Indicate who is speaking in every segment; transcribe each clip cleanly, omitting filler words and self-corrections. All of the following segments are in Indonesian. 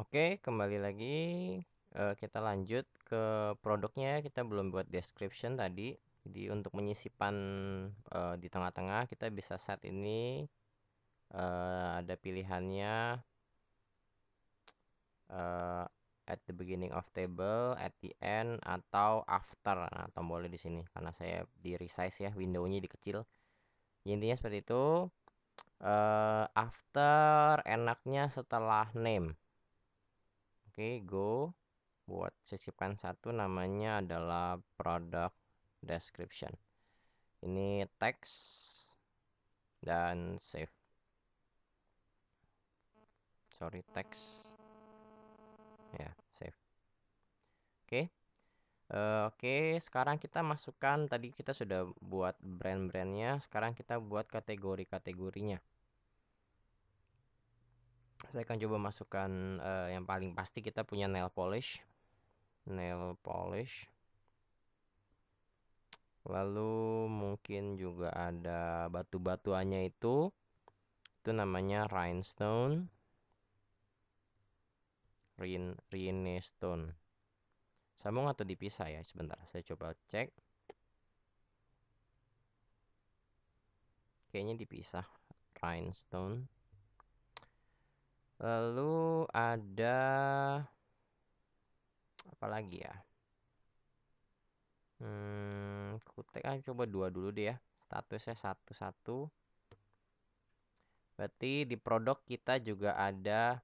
Speaker 1: Oke, kembali lagi. Kita lanjut ke produknya. Kita belum buat description tadi. Jadi untuk menyisipkan di tengah-tengah kita bisa set ini, ada pilihannya, eh, at the beginning of table, at the end, atau after. Nah, tombolnya di sini karena saya di resize ya, windownya dikecil. Intinya seperti itu. After enaknya setelah name. Oke, go. Buat sisipkan satu namanya adalah product description. Ini teks dan save. Sorry, teks. Ya, save. Oke. Oke, sekarang kita masukkan, tadi kita sudah buat brand-brandnya, sekarang kita buat kategori-kategorinya. Saya akan coba masukkan yang paling pasti kita punya nail polish. Nail polish. Lalu mungkin juga ada batu-batuannya itu namanya rhinestone. Rhinestone. Sambung atau dipisah ya? Sebentar, saya coba cek. Kayaknya dipisah. Rhinestone. Lalu ada apa lagi ya? Kutek coba dua dulu deh ya. Statusnya satu-satu. Berarti di produk kita juga ada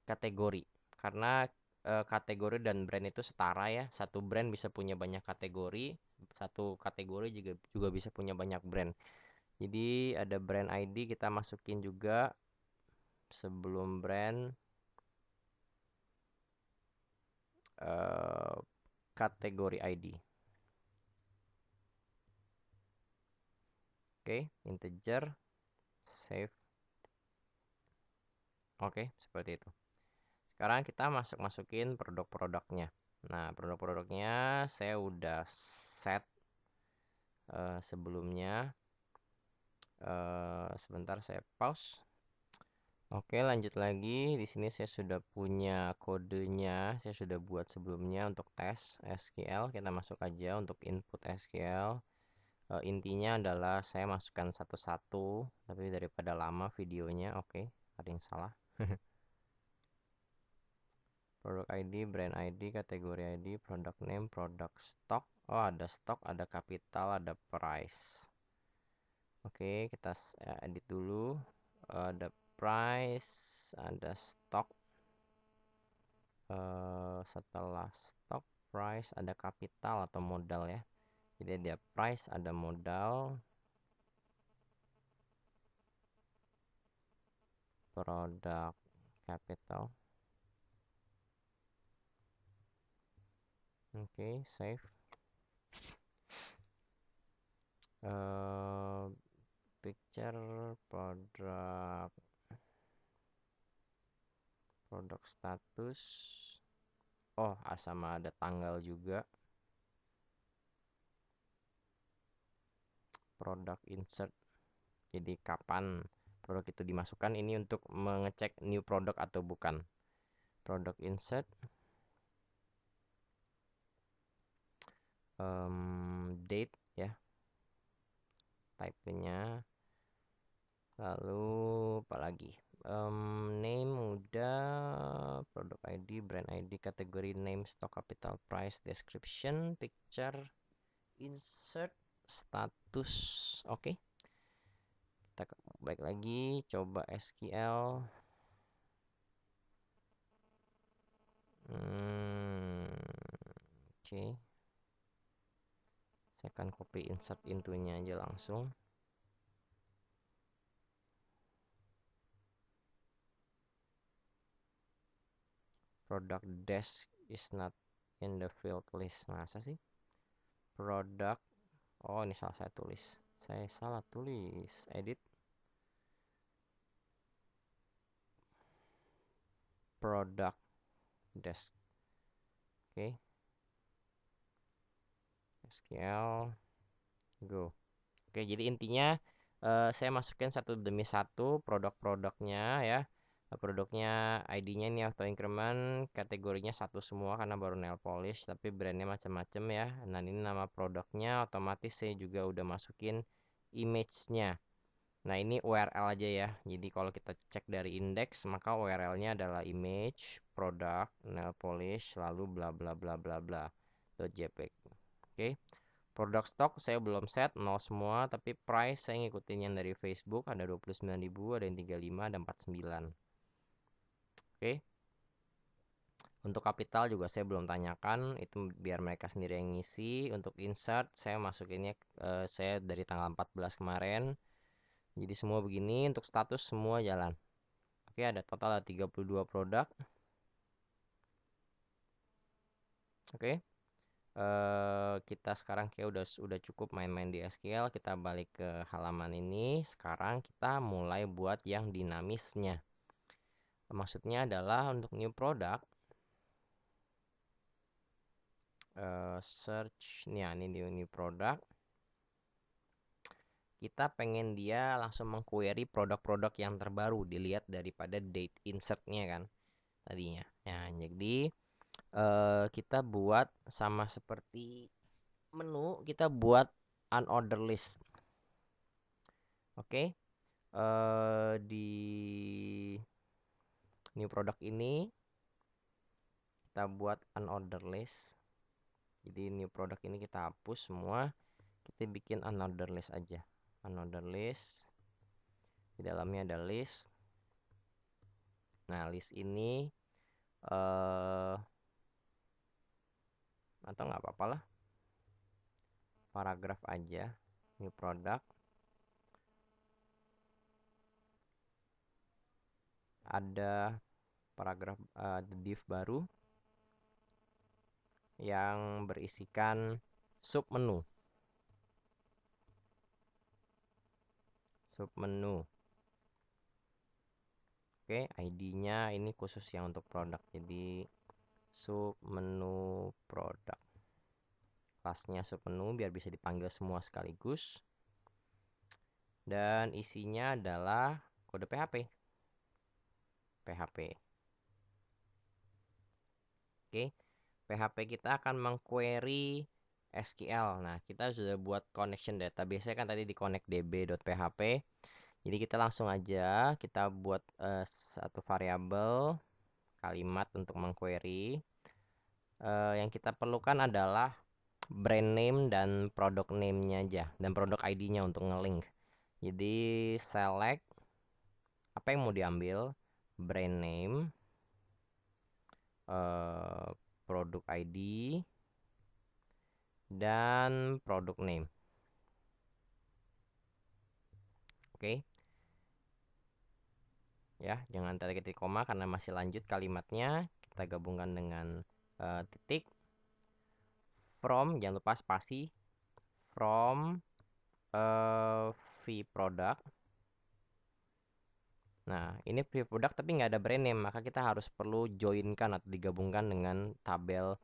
Speaker 1: kategori. Karena kategori dan brand itu setara ya. Satu brand bisa punya banyak kategori, satu kategori juga bisa punya banyak brand. Jadi ada brand ID kita masukin juga sebelum brand, eh, kategori ID. Oke, integer, save. Oke, seperti itu. Sekarang kita masukin produk-produknya. Nah, produk-produknya saya udah set sebelumnya. Sebentar saya pause. Oke, lanjut lagi. Di sini saya sudah punya kodenya. Saya sudah buat sebelumnya untuk tes SQL. Kita masuk aja untuk input SQL. Intinya adalah saya masukkan satu-satu, tapi daripada lama videonya, oke, ada yang salah. Product ID, brand ID, kategori ID, product name, product stock. Oh, ada stock, ada capital, ada price. Oke, kita edit dulu. Ada price, ada stock. Setelah stock, price, ada capital atau modal ya. Jadi ada price, ada modal, product capital. Oke, save. Picture, produk status. Oh, sama ada tanggal juga. Produk insert. Jadi kapan produk itu dimasukkan, ini untuk mengecek new product atau bukan. Product insert. Date ya. Type-nya. Lalu apa lagi? Name udah, produk ID, brand ID, kategori name, stock, capital, price, description, picture, insert, status. Oke. Kita balik lagi, coba SQL. Oke. Saya akan copy insert intonya aja langsung. Product desk is not in the field list. Masa sih? Product. Oh, ini salah saya tulis. Saya salah tulis. Edit. Product desk. Oke. SQL. Go. Oke, jadi intinya saya masukin satu demi satu produk-produknya ya. Produknya ID-nya ini auto increment, kategorinya satu semua karena baru nail polish, tapi brandnya macam-macam ya. Nah ini nama produknya, otomatis saya juga udah masukin image-nya. Nah ini URL aja ya. Jadi kalau kita cek dari indeks, maka URL-nya adalah image, product, nail polish, lalu bla bla bla bla bla .jpg. Oke. Produk stok saya belum set, nol semua, tapi price saya ngikutin yang dari Facebook, ada 29.000, ada yang 35, ada 49. Oke. Untuk kapital juga saya belum tanyakan, itu biar mereka sendiri yang ngisi. Untuk insert saya masukinnya saya dari tanggal 14 kemarin. Jadi semua begini, untuk status semua jalan. Oke, ada total ada 32 produk. Oke. Kita sekarang kayak udah cukup main-main di SQL, kita balik ke halaman ini. Sekarang kita mulai buat yang dinamisnya. Maksudnya adalah untuk new product, search nih, ini new product. Kita pengen dia langsung mengquery produk-produk yang terbaru, dilihat daripada date insertnya kan tadinya. Nah, jadi kita buat sama seperti menu, kita buat unordered list. Oke. Di new product ini kita buat unordered list. Jadi new product ini kita hapus semua, kita bikin unordered list aja. Unordered list, di dalamnya ada list. Nah list ini atau nggak apa-apa lah, paragraf aja, new product. Ada paragraf div baru yang berisikan sub menu. Oke, ID-nya ini khusus yang untuk produk. Jadi sub menu produk. Kelasnya sub menu biar bisa dipanggil semua sekaligus. Dan isinya adalah kode PHP. Oke. PHP kita akan mengquery SQL. Nah, kita sudah buat connection database kan tadi di connectdb.php. Jadi kita langsung aja kita buat satu variabel kalimat untuk mengquery. Yang kita perlukan adalah brand name dan product name-nya aja, dan product ID-nya untuk ngelink. Jadi select apa yang mau diambil, brand name, product ID, dan product name. Oke. Ya, jangan titik koma karena masih lanjut kalimatnya. Kita gabungkan dengan titik. From, jangan lupa spasi. From vProduct. Nah, ini vProduct tapi nggak ada brand name, maka kita harus perlu joinkan atau digabungkan dengan tabel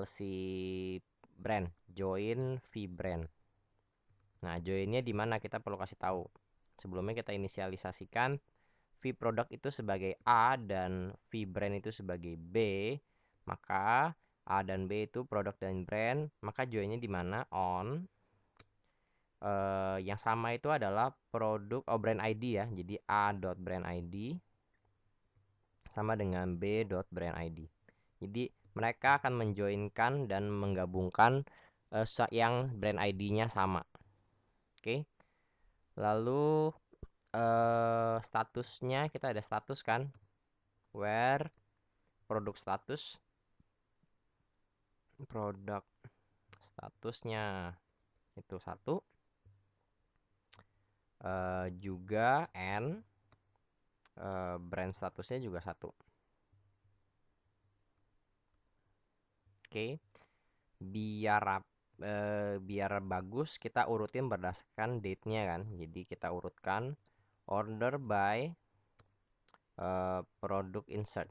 Speaker 1: si brand, join vBrand. Nah, joinnya di mana kita perlu kasih tahu. Sebelumnya kita inisialisasikan vProduct itu sebagai A dan vBrand itu sebagai B. Maka A dan B itu produk dan brand, maka joinnya di mana? On. Yang sama itu adalah produk brand ID ya. Jadi A.brand ID sama dengan B.brand ID. Jadi mereka akan menjoinkan dan menggabungkan yang brand ID-nya sama. Oke. Lalu statusnya kita ada status kan, where produk statusnya itu satu, juga and brand statusnya juga satu. Oke. Biar bagus kita urutin berdasarkan date-nya kan. Jadi kita urutkan order by product insert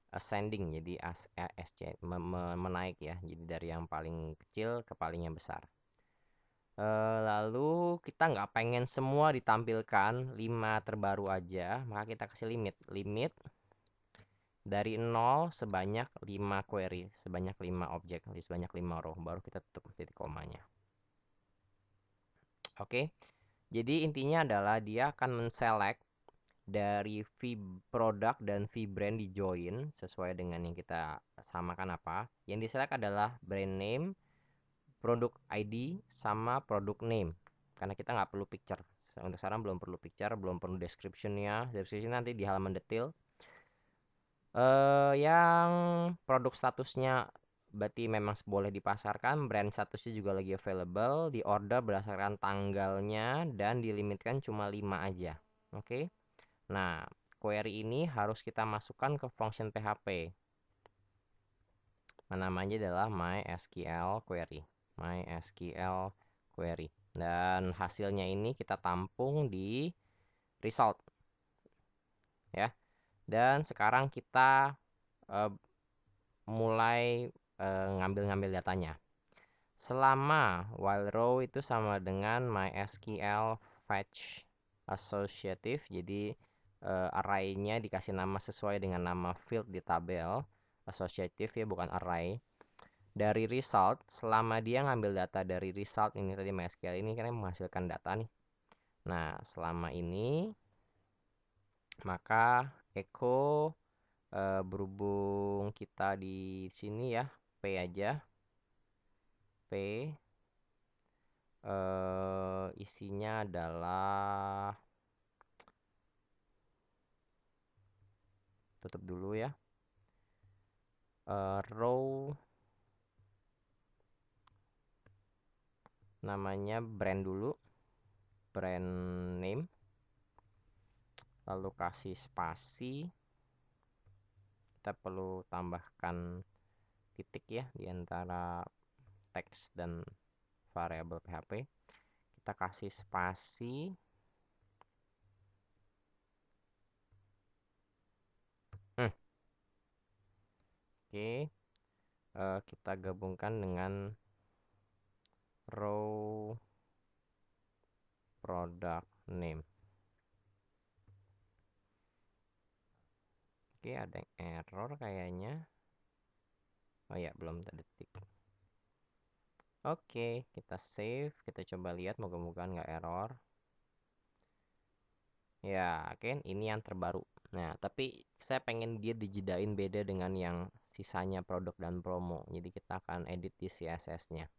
Speaker 1: ascending, jadi menaik ya. Jadi dari yang paling kecil ke paling yang besar. Lalu kita nggak pengen semua ditampilkan 5 terbaru aja, maka kita kasih limit dari 0 sebanyak 5 query, sebanyak 5 objek, sebanyak 5 row, baru kita tutup titik komanya. Oke, jadi intinya adalah dia akan menselect dari product dan brand di join sesuai dengan yang kita samakan apa. Yang diselect adalah brand name, produk ID, sama produk name. Karena kita nggak perlu picture. Untuk sekarang belum perlu picture, belum perlu description-nya. Description nanti di halaman detail. Yang produk statusnya berarti memang boleh dipasarkan, brand statusnya juga lagi available, di order berdasarkan tanggalnya, dan dilimitkan cuma 5 aja. Oke. Nah, query ini harus kita masukkan ke function PHP. Namanya adalah MySQL query. MySQL query. Dan hasilnya ini kita tampung di result. Ya. Dan sekarang kita mulai ngambil-ngambil datanya. Selama while row itu sama dengan MySQL fetch associative, jadi array-nya dikasih nama sesuai dengan nama field di tabel associative ya, bukan array. Dari result, selama dia ngambil data dari result ini tadi, MySQL ini kan menghasilkan data nih. Nah, selama ini maka echo berhubung kita di sini ya, P aja. P isinya adalah, tutup dulu ya, row namanya brand dulu, brand name, lalu kasih spasi, kita perlu tambahkan titik ya di antara teks dan variabel PHP, kita kasih spasi, oke. Kita gabungkan dengan row product name. Oke, ada yang error kayaknya. Oh ya, belum ada titik. Oke, kita save, kita coba lihat, moga-moga nggak error. Ya, oke, ini yang terbaru. Nah, tapi saya pengen dia dijedain beda dengan yang sisanya produk dan promo. Jadi kita akan edit di CSS-nya.